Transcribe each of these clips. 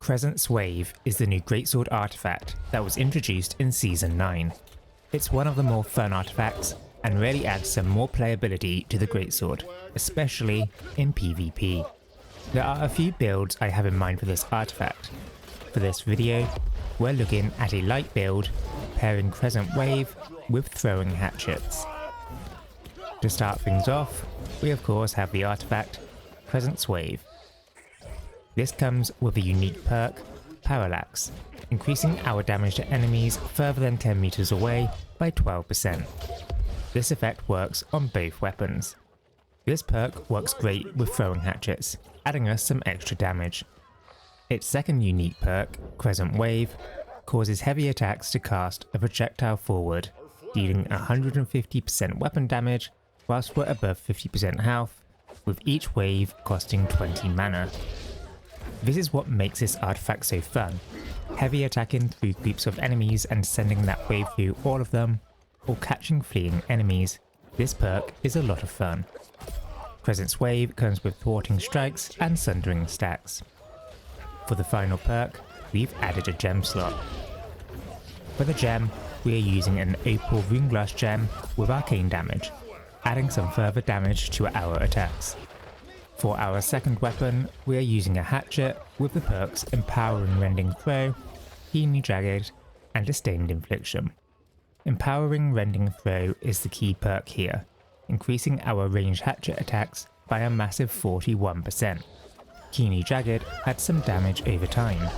Crescent's Wave is the new greatsword artifact that was introduced in Season 9. It's one of the more fun artifacts and really adds some more playability to the greatsword, especially in PvP. There are a few builds I have in mind for this artifact. For this video, we're looking at a light build pairing Crescent Wave with throwing hatchets. To start things off, we of course have the artifact Crescent's Wave. This comes with a unique perk, Parallax, increasing our damage to enemies further than 10 meters away by 12%. This effect works on both weapons. This perk works great with throwing hatchets, adding us some extra damage. Its second unique perk, Crescent Wave, causes heavy attacks to cast a projectile forward, dealing 150% weapon damage whilst we're above 50% health, with each wave costing 20 mana. This is what makes this artifact so fun. Heavy attacking through groups of enemies and sending that wave through all of them, or catching fleeing enemies. This perk is a lot of fun. Crescent's Wave comes with thwarting strikes and sundering stacks. For the final perk, we've added a gem slot. For the gem, we are using an Opal Runeglass gem with arcane damage, adding some further damage to our attacks. For our second weapon, we are using a hatchet with the perks Empowering Rending Throw, Keenly Jagged, and Disdained Infliction. Empowering Rending Throw is the key perk here, increasing our ranged hatchet attacks by a massive 41%. Keenly Jagged adds some damage over time.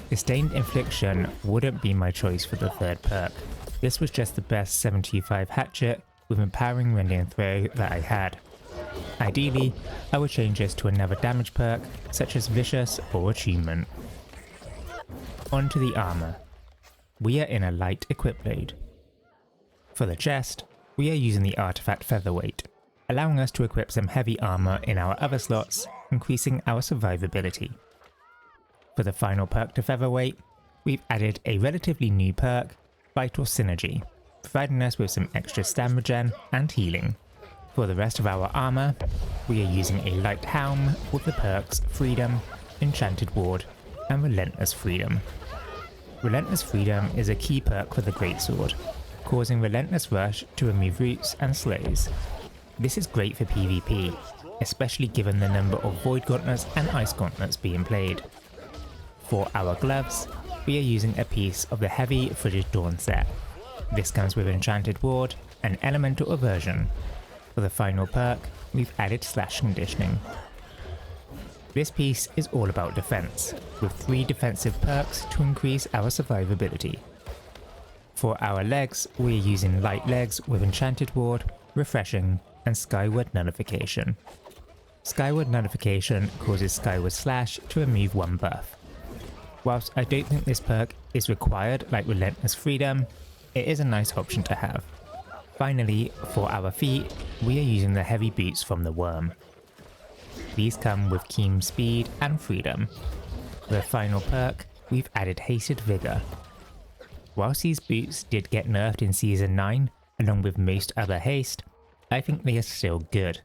Disdained Infliction wouldn't be my choice for the third perk. This was just the best 725 hatchet with Empowering Rending Throw that I had. Ideally, I would change this to another damage perk such as Vicious or Attunement. On to the armour. We are in a light equip load. For the chest, we are using the artifact Featherweight, allowing us to equip some heavy armour in our other slots, increasing our survivability. For the final perk to Featherweight, we've added a relatively new perk, Vital Synergy, providing us with some extra stamina regen and healing. For the rest of our armour, we are using a light helm with the perks Freedom, Enchanted Ward, and Relentless Freedom. Relentless Freedom is a key perk for the greatsword, causing Relentless Rush to remove roots and slows. This is great for PvP, especially given the number of Void Gauntlets and Ice Gauntlets being played. For our gloves, we are using a piece of the heavy Frigid Dawn set. This comes with Enchanted Ward and Elemental Aversion. For the final perk, we've added Slash Conditioning. This piece is all about defense, with 3 defensive perks to increase our survivability. For our legs, we are using Light Legs with Enchanted Ward, Refreshing, and Skyward Nullification. Skyward Nullification causes Skyward Slash to remove 1 buff. Whilst I don't think this perk is required like Relentless Freedom, it is a nice option to have. Finally, for our feet, we are using the heavy boots from the Worm. These come with Keen Speed and Freedom. For the final perk, we've added Hasted Vigor. Whilst these boots did get nerfed in Season 9, along with most other haste, I think they are still good.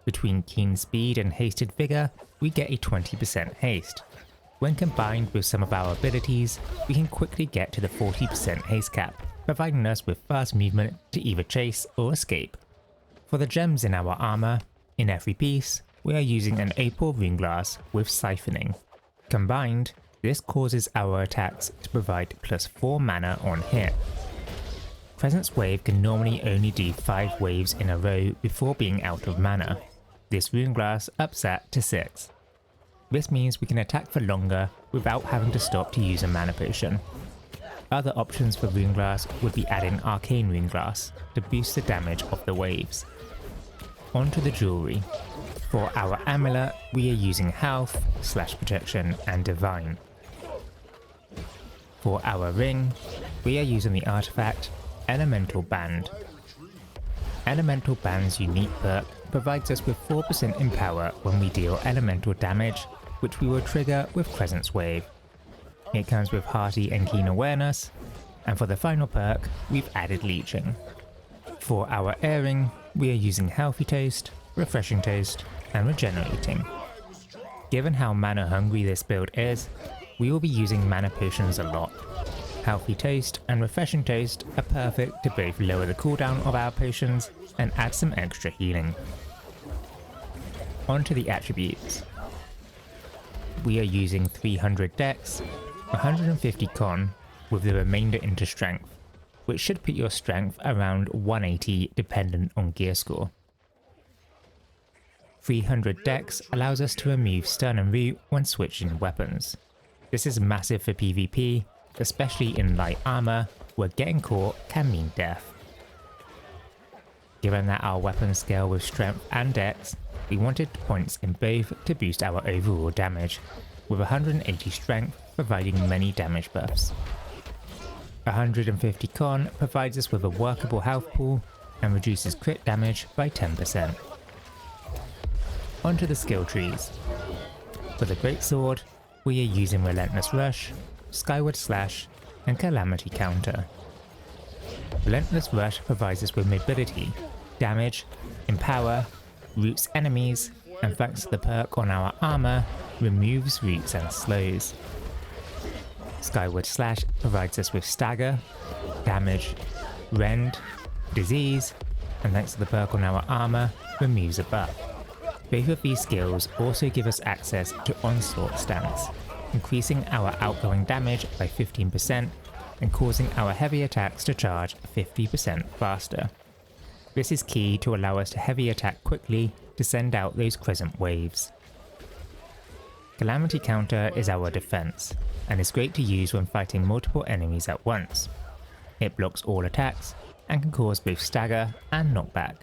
Between Keen Speed and Hasted Vigor, we get a 20% haste. When combined with some of our abilities, we can quickly get to the 40% haste cap, providing us with fast movement to either chase or escape. For the gems in our armour, in every piece, we are using an Opal Runeglass with Siphoning. Combined, this causes our attacks to provide plus 4 mana on hit. Crescent's Wave can normally only do 5 waves in a row before being out of mana. This Runeglass ups that to 6. This means we can attack for longer without having to stop to use a mana potion. Other options for Runeglass would be adding Arcane Runeglass to boost the damage of the waves. On to the jewellery. For our amulet, we are using Health, Slash Protection, and Divine. For our ring, we are using the artifact Elemental Band. Elemental Band's unique perk provides us with 4% in power when we deal elemental damage, which we will trigger with Crescent's Wave. It comes with Hearty and Keen Awareness, and for the final perk, we've added Leeching. For our earring, we are using Healthy Toast, Refreshing Toast, and Regenerating. Given how mana hungry this build is, we will be using mana potions a lot. Healthy Toast and Refreshing Toast are perfect to both lower the cooldown of our potions and add some extra healing. On to the attributes. We are using 300 Dex, 150 Con, with the remainder into Strength, which should put your Strength around 180 dependent on gear score. 300 Dex allows us to remove Stun and Root when switching weapons. This is massive for PvP, especially in light armor, where getting caught can mean death. Given that our weapons scale with Strength and Dex, we wanted points in both to boost our overall damage, with 180 Strength providing many damage buffs. 150 Con provides us with a workable health pool and reduces crit damage by 10%. Onto the skill trees. For the Greatsword, we are using Relentless Rush, Skyward Slash, and Calamity Counter. Relentless Rush provides us with mobility, damage, empower, roots enemies, and thanks to the perk on our armor, removes roots and slows. Skyward Slash provides us with stagger, damage, rend, disease, and thanks to the perk on our armor, removes a buff. Both of these skills also give us access to Onslaught stance, increasing our outgoing damage by 15% and causing our heavy attacks to charge 50% faster. This is key to allow us to heavy attack quickly to send out those Crescent waves. Calamity Counter is our defense, and is great to use when fighting multiple enemies at once. It blocks all attacks, and can cause both stagger and knockback.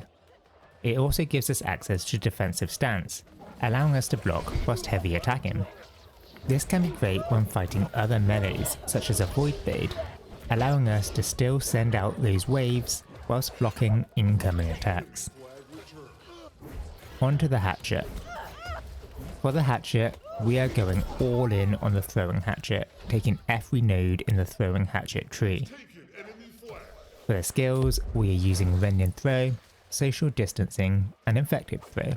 It also gives us access to defensive stance, allowing us to block whilst heavy attacking. This can be great when fighting other melees such as a Void Blade, allowing us to still send out those waves whilst blocking incoming attacks. Onto the Hatchet. For the Hatchet, we are going all in on the Throwing Hatchet, taking every node in the Throwing Hatchet tree. For the skills, we are using Rend and Throw, Social Distancing, and Infected Throw.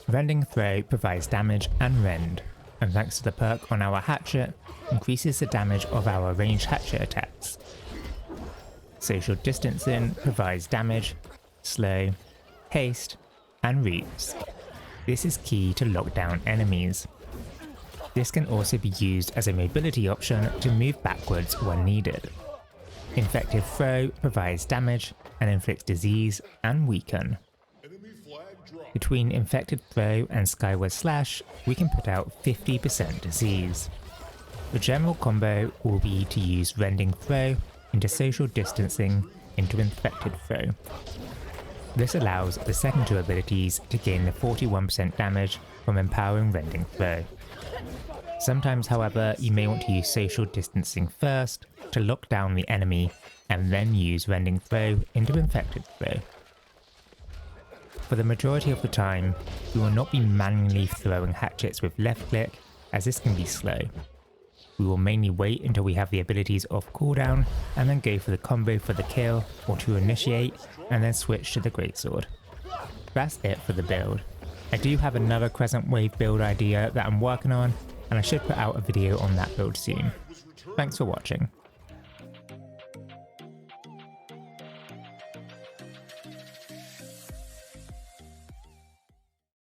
Rending Throw provides damage and rend, and thanks to the perk on our Hatchet, increases the damage of our ranged Hatchet attacks. Social Distancing provides damage, slow, haste, and roots. This is key to lock down enemies. This can also be used as a mobility option to move backwards when needed. Infected Throw provides damage and inflicts disease and weaken. Between Infected Throw and Skyward Slash, we can put out 50% disease. The general combo will be to use Rending Throw into Social Distancing into Infected Throw. This allows the second two abilities to gain the 41% damage from empowering Rending Throw. Sometimes, however, you may want to use Social Distancing first to lock down the enemy and then use Rending Throw into Infected Throw. For the majority of the time, we will not be manually throwing hatchets with left click, as this can be slow. We will mainly wait until we have the abilities off cooldown and then go for the combo for the kill or to initiate and then switch to the Greatsword. That's it for the build. I do have another Crescent Wave build idea that I'm working on, and I should put out a video on that build soon. Thanks for watching.